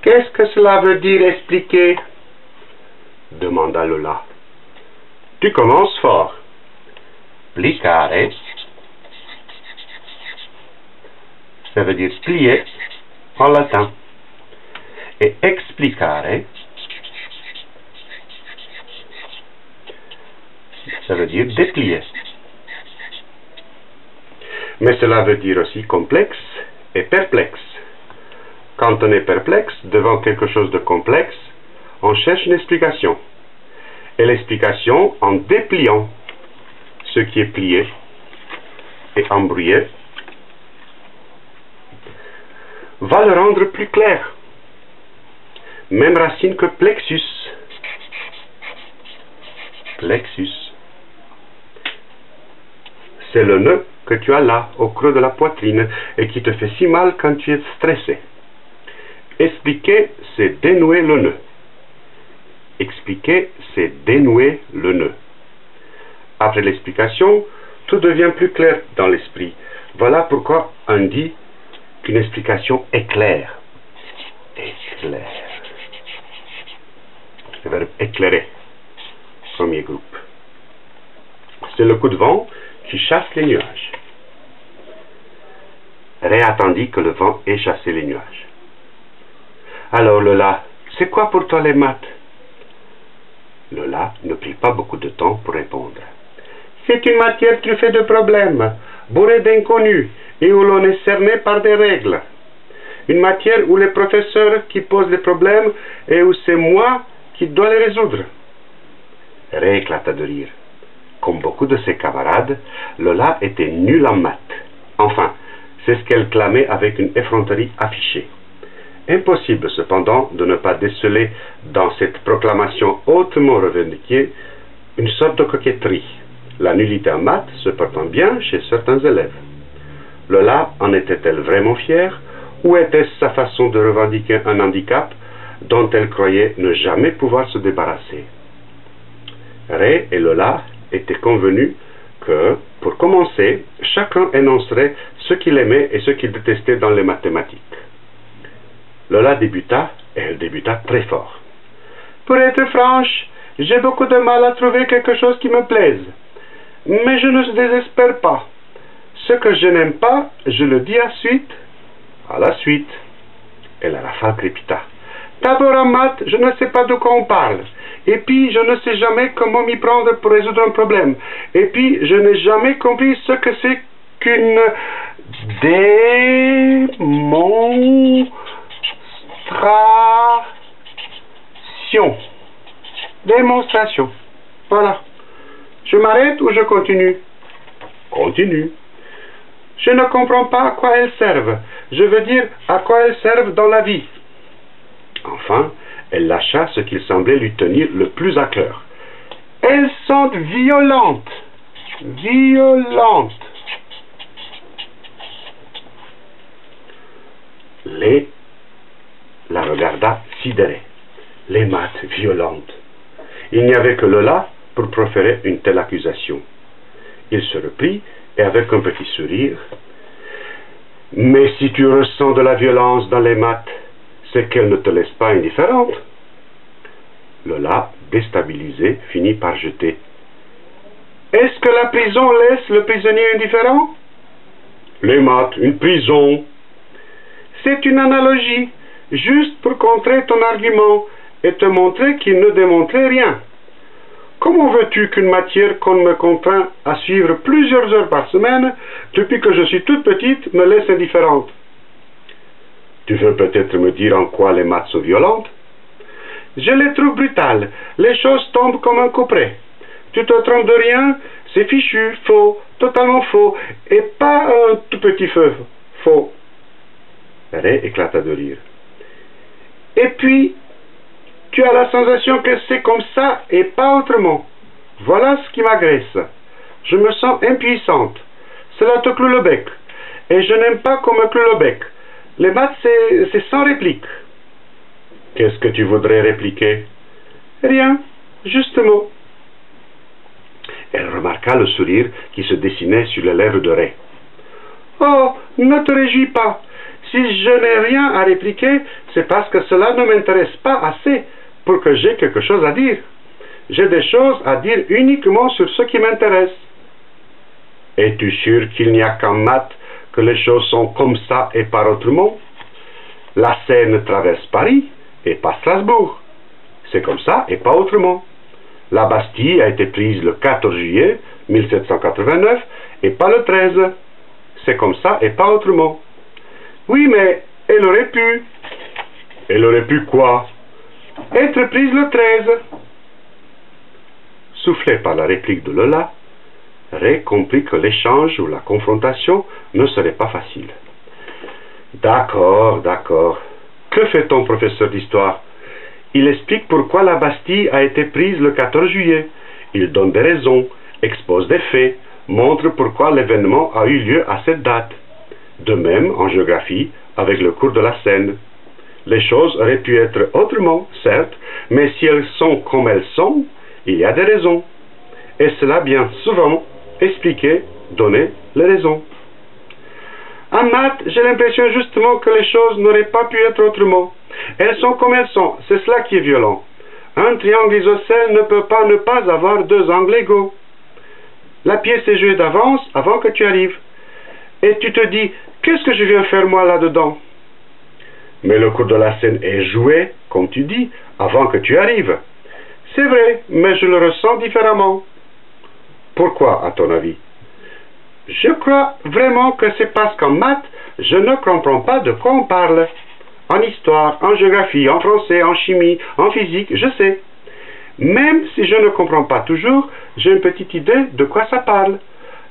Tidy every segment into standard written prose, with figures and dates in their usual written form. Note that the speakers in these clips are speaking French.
Qu'est-ce que cela veut dire expliquer? Demanda Lola. Tu commences fort. Plicare, ça veut dire plier en latin. Et explicare, ça veut dire déplier. Mais cela veut dire aussi complexe et perplexe. Quand on est perplexe devant quelque chose de complexe, on cherche une explication. Et l'explication, en dépliant ce qui est plié et embrouillé, va le rendre plus clair. Même racine que plexus. Plexus. C'est le nœud que tu as là, au creux de la poitrine, et qui te fait si mal quand tu es stressé. Expliquer, c'est dénouer le nœud. Expliquer, c'est dénouer le nœud. Après l'explication, tout devient plus clair dans l'esprit. Voilà pourquoi on dit qu'une explication éclaire. Éclaire. Le verbe éclairer. Premier groupe. C'est le coup de vent qui chasse les nuages. Ré attendit que le vent ait chassé les nuages. Alors Lola, c'est quoi pour toi les maths? Lola ne prit pas beaucoup de temps pour répondre. C'est une matière truffée de problèmes, bourrée d'inconnus, et où l'on est cerné par des règles. Une matière où les professeurs qui posent les problèmes et où c'est moi qui dois les résoudre. Ré éclata de rire. Comme beaucoup de ses camarades, Lola était nulle en maths. Enfin, c'est ce qu'elle clamait avec une effronterie affichée. Impossible cependant de ne pas déceler dans cette proclamation hautement revendiquée une sorte de coquetterie, la nullité en maths se portant bien chez certains élèves. Lola en était-elle vraiment fière, ou était-ce sa façon de revendiquer un handicap dont elle croyait ne jamais pouvoir se débarrasser? Ré et Lola étaient convenus que, pour commencer, chacun énoncerait ce qu'il aimait et ce qu'il détestait dans les mathématiques. Lola débuta, et elle débuta très fort. Pour être franche, j'ai beaucoup de mal à trouver quelque chose qui me plaise. Mais je ne désespère pas. Ce que je n'aime pas, je le dis à la suite. Et la rafale crépita. D'abord en maths, je ne sais pas de quoi on parle. Et puis, je ne sais jamais comment m'y prendre pour résoudre un problème. Et puis, je n'ai jamais compris ce que c'est qu'une démonstration. Voilà. Je m'arrête ou je continue? Continue. Je ne comprends pas à quoi elles servent. Je veux dire à quoi elles servent dans la vie. Enfin, elle lâcha ce qu'il semblait lui tenir le plus à cœur. Elles sont violentes. Violentes. Lé la regarda sidérée. Les maths violentes. Il n'y avait que Lola pour proférer une telle accusation. Il se reprit et avec un petit sourire. Mais si tu ressens de la violence dans les maths, c'est qu'elle ne te laisse pas indifférente. Lola, déstabilisée, finit par jeter. Est-ce que la prison laisse le prisonnier indifférent? Les maths, une prison. C'est une analogie, juste pour contrer ton argument et te montrer qu'il ne démontrait rien. Comment veux-tu qu'une matière qu'on me contraint à suivre plusieurs heures par semaine, depuis que je suis toute petite, me laisse indifférente? Tu veux peut-être me dire en quoi les maths sont violentes? Je les trouve brutales. Les choses tombent comme un couperet. Tu te trompes de rien, c'est fichu, faux, totalement faux, et pas un tout petit feu, faux. Ré éclata de rire. Et puis, tu as la sensation que c'est comme ça et pas autrement. Voilà ce qui m'agresse. Je me sens impuissante. Cela te cloue le bec. Et je n'aime pas qu'on me cloue le bec. Les maths, c'est sans réplique. Qu'est-ce que tu voudrais répliquer? Rien, justement. Elle remarqua le sourire qui se dessinait sur les lèvres de Ré. Oh, ne te réjouis pas. Si je n'ai rien à répliquer, c'est parce que cela ne m'intéresse pas assez pour que j'ai quelque chose à dire. J'ai des choses à dire uniquement sur ce qui m'intéresse. Es-tu sûr qu'il n'y a qu'en maths que les choses sont comme ça et pas autrement? La Seine traverse Paris et pas Strasbourg. C'est comme ça et pas autrement. La Bastille a été prise le 14 juillet 1789 et pas le 13. C'est comme ça et pas autrement. Oui, mais elle aurait pu. Elle aurait pu quoi? Être prise le 13. Soufflé par la réplique de Lola, Ray comprit que l'échange ou la confrontation ne serait pas facile. D'accord, d'accord. Que fait ton professeur d'histoire? Il explique pourquoi la Bastille a été prise le 14 juillet. Il donne des raisons, expose des faits, montre pourquoi l'événement a eu lieu à cette date. De même en géographie avec le cours de la Seine. Les choses auraient pu être autrement, certes, mais si elles sont comme elles sont, il y a des raisons. Et cela bien souvent expliquer, donner les raisons. En maths, j'ai l'impression justement que les choses n'auraient pas pu être autrement. Elles sont comme elles sont, c'est cela qui est violent. Un triangle isocèle ne peut pas ne pas avoir deux angles égaux. La pièce est jouée d'avance avant que tu arrives. Et tu te dis, qu'est-ce que je viens faire moi là-dedans? Mais le cours de la Seine est joué, comme tu dis, avant que tu arrives. C'est vrai, mais je le ressens différemment. Pourquoi, à ton avis? Je crois vraiment que c'est parce qu'en maths, je ne comprends pas de quoi on parle. En histoire, en géographie, en français, en chimie, en physique, je sais. Même si je ne comprends pas toujours, j'ai une petite idée de quoi ça parle.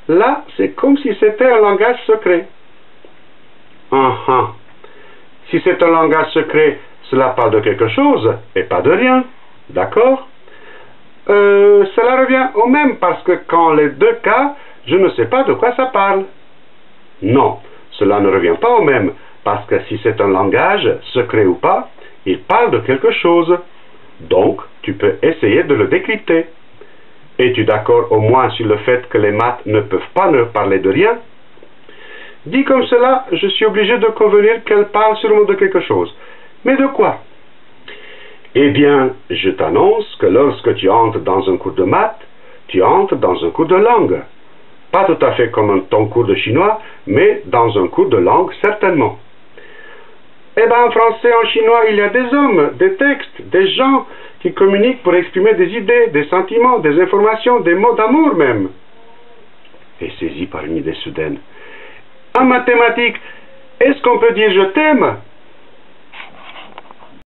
Là, c'est comme si c'était un langage secret. Si c'est un langage secret, cela parle de quelque chose et pas de rien. D'accord? Cela revient au même parce que dans les deux cas, je ne sais pas de quoi ça parle. Non, cela ne revient pas au même parce que si c'est un langage, secret ou pas, il parle de quelque chose. Donc, tu peux essayer de le décrypter. Es-tu d'accord au moins sur le fait que les maths ne peuvent pas ne parler de rien? Dit comme cela, je suis obligé de convenir qu'elle parle sûrement de quelque chose. Mais de quoi? Eh bien, je t'annonce que lorsque tu entres dans un cours de maths, tu entres dans un cours de langue. Pas tout à fait comme ton cours de chinois, mais dans un cours de langue certainement. Eh bien, en français, en chinois, il y a des hommes, des textes, des gens qui communiquent pour exprimer des idées, des sentiments, des informations, des mots d'amour même. Et saisi par une idée soudaine. En mathématiques, est-ce qu'on peut dire je t'aime?